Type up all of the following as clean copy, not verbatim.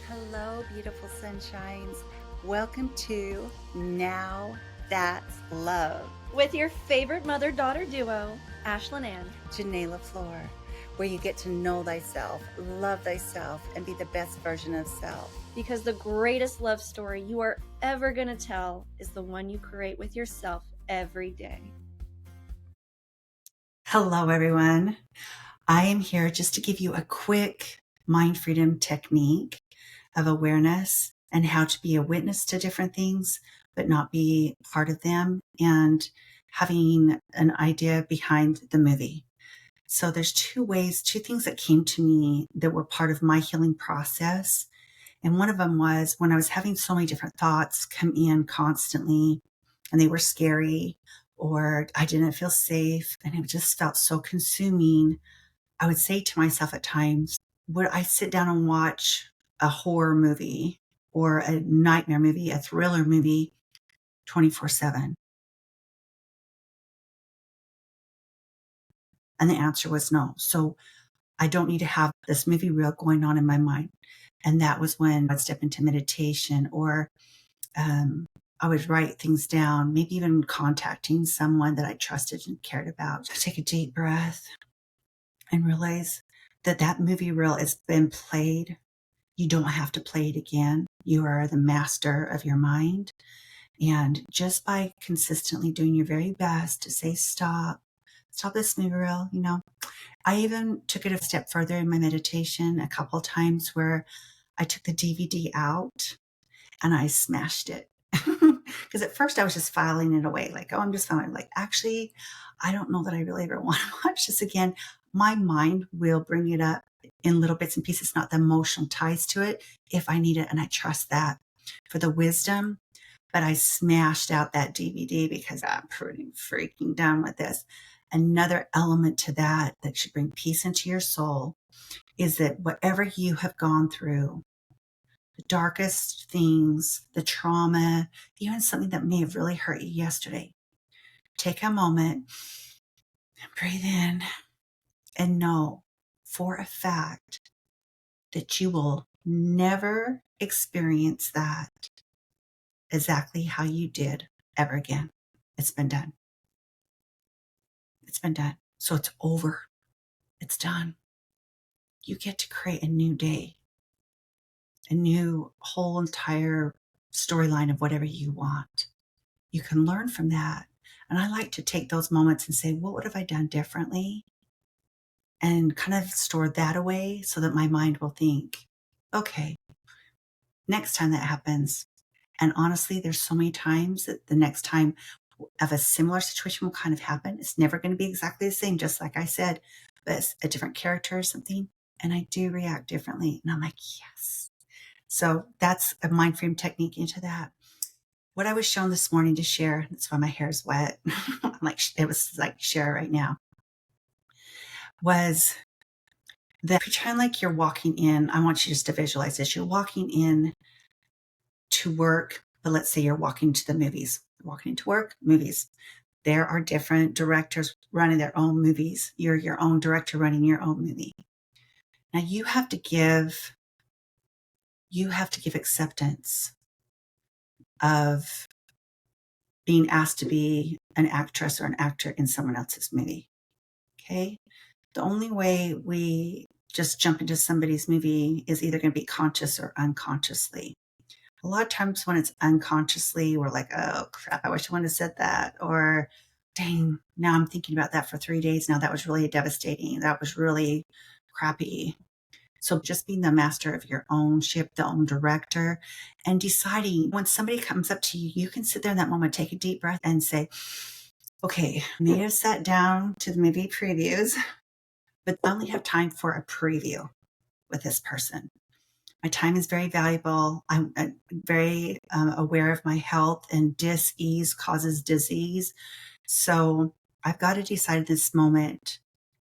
Hello, beautiful sunshines. Welcome to Now That's Love, with your favorite mother-daughter duo, Ashlyn and Janae LaFleur, where you get to know thyself, love thyself, and be the best version of self. Because the greatest love story you are ever going to tell is the one you create with yourself every day. Hello, everyone. I am here just to give you a quick mind freedom technique of awareness and how to be a witness to different things, but not be part of them, and having an idea behind the movie. So there's two things that came to me that were part of my healing process. And one of them was when I was having so many different thoughts come in constantly and they were scary, or I didn't feel safe and it just felt so consuming. I would say to myself at times, would I sit down and watch a horror movie or a nightmare movie, a thriller movie 24/7? And the answer was no. So I don't need to have this movie reel going on in my mind. And that was when I'd step into meditation, or I would write things down, maybe even contacting someone that I trusted and cared about. Just take a deep breath and realize that that movie reel has been played. You don't have to play it again. You are the master of your mind. And just by consistently doing your very best to say, stop this movie reel, I even took it a step further in my meditation a couple of times where I took the DVD out and I smashed it. Because at first I was just filing it away, like, oh, I'm just filing. Like, actually, I don't know that I really ever want to watch this again. My mind will bring it up in little bits and pieces, not the emotional ties to it, if I need it. And I trust that for the wisdom. But I smashed out that DVD because I'm pretty freaking done with this. Another element to that should bring peace into your soul is that whatever you have gone through, the darkest things, the trauma, even something that may have really hurt you yesterday, take a moment and breathe in and know for a fact that you will never experience that exactly how you did ever again. It's been done. It's been done. So it's over. It's done. You get to create a new day, a new whole entire storyline of whatever you want. You can learn from that. And I like to take those moments and say, what would have I done differently? And kind of store that away so that my mind will think, okay, next time that happens. And honestly, there's so many times that the next time of a similar situation will kind of happen. It's never going to be exactly the same, just like I said, but it's a different character or something. And I do react differently. And I'm like, yes. So that's a mind frame technique into that. What I was shown this morning to share, that's why my hair is wet. I'm like, it was like share right now, was that pretend like you're walking in. I want you just to visualize this. You're walking in to work, but let's say you're walking to the movies. Walking into work, movies. There are different directors running their own movies. You're your own director running your own movie. Now you have to give acceptance of being asked to be an actress or an actor in someone else's movie. Okay? The only way we just jump into somebody's movie is either going to be conscious or unconsciously. A lot of times when it's unconsciously, we're like, oh crap, I wish I wouldn't have said that. Or dang, now I'm thinking about that for 3 days. Now that was really devastating. That was really crappy. So just being the master of your own ship, the own director, and deciding when somebody comes up to you, you can sit there in that moment, take a deep breath and say, okay, I may have sat down to the movie previews, but I only have time for a preview with this person. My time is very valuable. I'm very aware of my health, and dis-ease causes disease. So I've got to decide at this moment,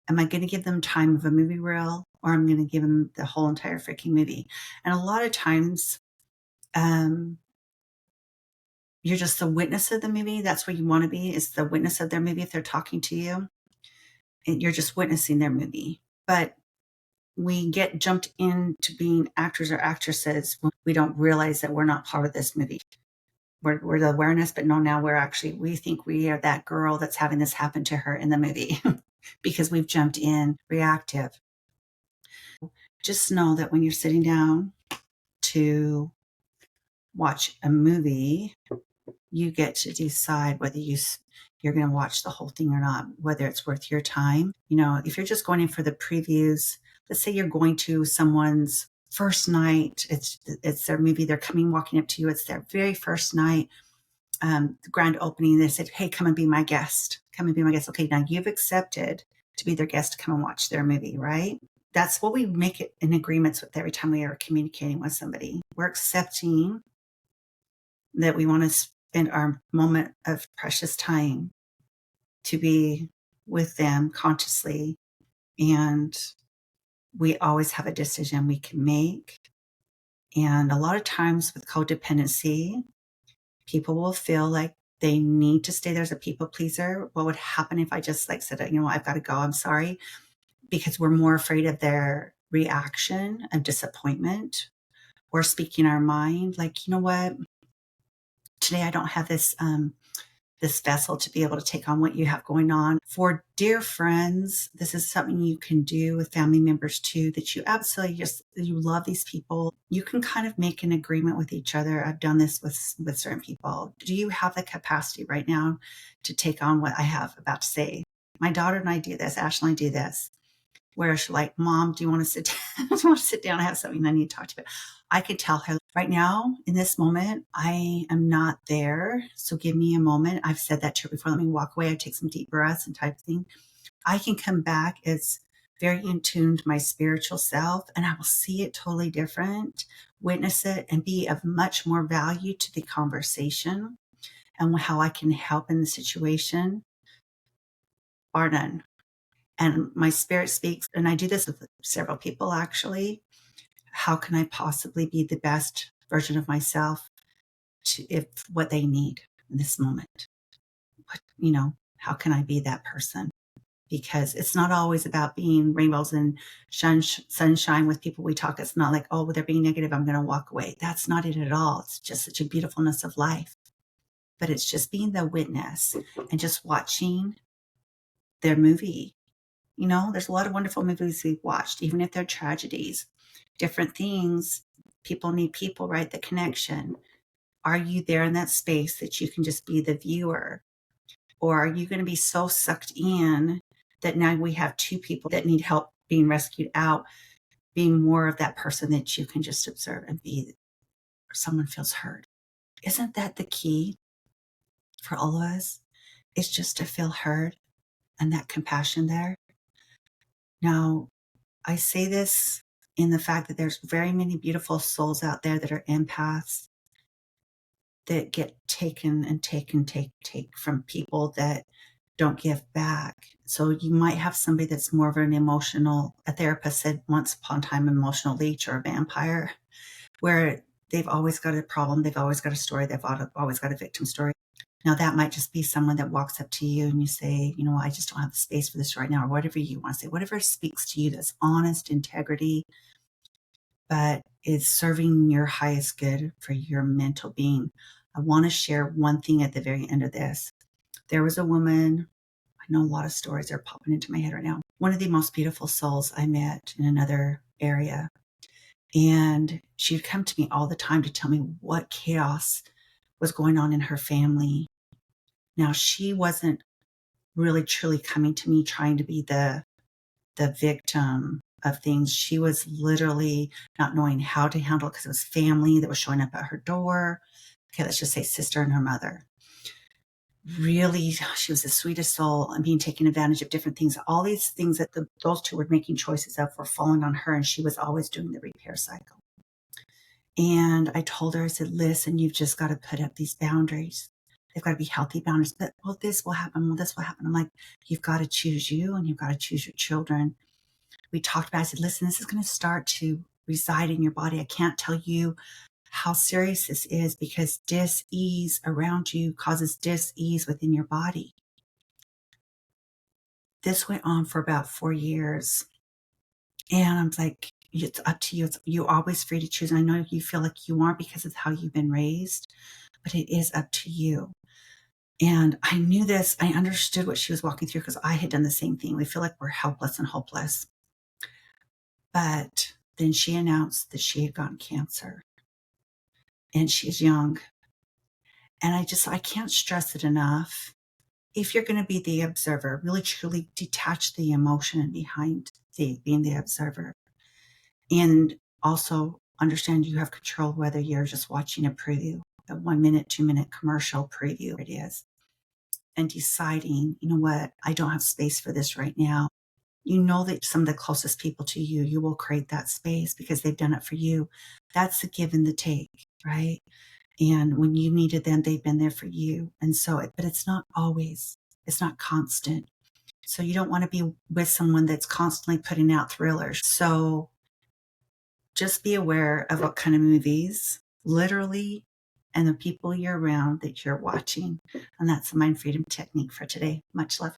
am I going to give them time of a movie reel, or I'm going to give them the whole entire freaking movie? And a lot of times, you're just the witness of the movie. That's where you want to be, is the witness of their movie. If they're talking to you, and you're just witnessing their movie. But we get jumped into being actors or actresses when we don't realize that we're not part of this movie. We're the awareness, but no, now we think we are that girl that's having this happen to her in the movie because we've jumped in reactive. Just know that when you're sitting down to watch a movie, you get to decide whether you're going to watch the whole thing or not, whether it's worth your time. If you're just going in for the previews, let's say you're going to someone's first night, it's their movie, they're walking up to you, it's their very first night, the grand opening, they said, hey, come and be my guest. Okay, now you've accepted to be their guest to come and watch their movie, right? That's what we make it in agreements with every time we are communicating with somebody. We're accepting that we want to spend our moment of precious time to be with them consciously. And we always have a decision we can make. And a lot of times with codependency, people will feel like they need to stay there as a people pleaser. What would happen if I just said, I've got to go, I'm sorry, because we're more afraid of their reaction of disappointment or speaking our mind. Like, you know what? Today I don't have this vessel to be able to take on what you have going on. For dear friends, this is something you can do with family members too, that you absolutely you love these people. You can kind of make an agreement with each other. I've done this with certain people. Do you have the capacity right now to take on what I have about to say? My daughter and I do this. Ashlyn and I do this. Where she's like, Mom, do you want to sit down? Do you want to sit down? I have something I need to talk to you about. I can tell her right now in this moment, I am not there. So give me a moment. I've said that to her before. Let me walk away. I take some deep breaths and type of thing. I can come back as very in tune to my spiritual self, and I will see it totally different, witness it, and be of much more value to the conversation and how I can help in the situation, bar none. And my spirit speaks, and I do this with several people actually. How can I possibly be the best version of myself if what they need in this moment? How can I be that person? Because it's not always about being rainbows and sunshine with people we talk. It's not like, oh, well, they're being negative, I'm going to walk away. That's not it at all. It's just such a beautifulness of life. But it's just being the witness and just watching their movie. There's a lot of wonderful movies we've watched, even if they're tragedies, different things. People need people, right? The connection. Are you there in that space that you can just be the viewer? Or are you going to be so sucked in that now we have two people that need help being rescued out, being more of that person that you can just observe and be, or someone feels heard? Isn't that the key for all of us? It's just to feel heard and that compassion there. Now, I say this in the fact that there's very many beautiful souls out there that are empaths that get taken from people that don't give back. So you might have somebody that's more of a therapist said once upon a time, emotional leech or a vampire, where they've always got a problem, they've always got a story, they've always got a victim story. Now that might just be someone that walks up to you and you say, I just don't have the space for this right now, or whatever you want to say, whatever speaks to you that's honest, integrity, but is serving your highest good for your mental being. I want to share one thing at the very end of this. There was a woman, I know a lot of stories are popping into my head right now, one of the most beautiful souls I met in another area. And she'd come to me all the time to tell me what chaos was going on in her family. Now, she wasn't really truly coming to me trying to be the victim of things. She was literally not knowing how to handle it because it was family that was showing up at her door. Okay, let's just say sister and her mother. Really, she was the sweetest soul and being taken advantage of different things. All these things that those two were making choices of were falling on her, and she was always doing the repair cycle. And I told her, I said, listen, you've just got to put up these boundaries. They've got to be healthy boundaries. But, well, this will happen. Well, this will happen. I'm like, you've got to choose you and you've got to choose your children. We talked about it. I said, listen, this is going to start to reside in your body. I can't tell you how serious this is because dis-ease around you causes dis-ease within your body. This went on for about 4 years. And I'm like, it's up to you. You're always free to choose. And I know you feel like you aren't because of how you've been raised, but it is up to you. And I knew this. I understood what she was walking through because I had done the same thing. We feel like we're helpless and hopeless. But then she announced that she had gotten cancer and she's young. And I can't stress it enough. If you're going to be the observer, really truly detach the emotion behind being the observer. And also understand you have control whether you're just watching a preview, a 1 minute, 2 minute commercial preview it is, and deciding, you know what, I don't have space for this right now. You know that some of the closest people to you, you will create that space because they've done it for you. That's the give and the take, right? And when you needed them, they've been there for you. And so, but it's not always, it's not constant. So you don't want to be with someone that's constantly putting out thrillers. So just be aware of what kind of movies, literally, and the people you're around that you're watching. And that's the mind freedom technique for today. Much love.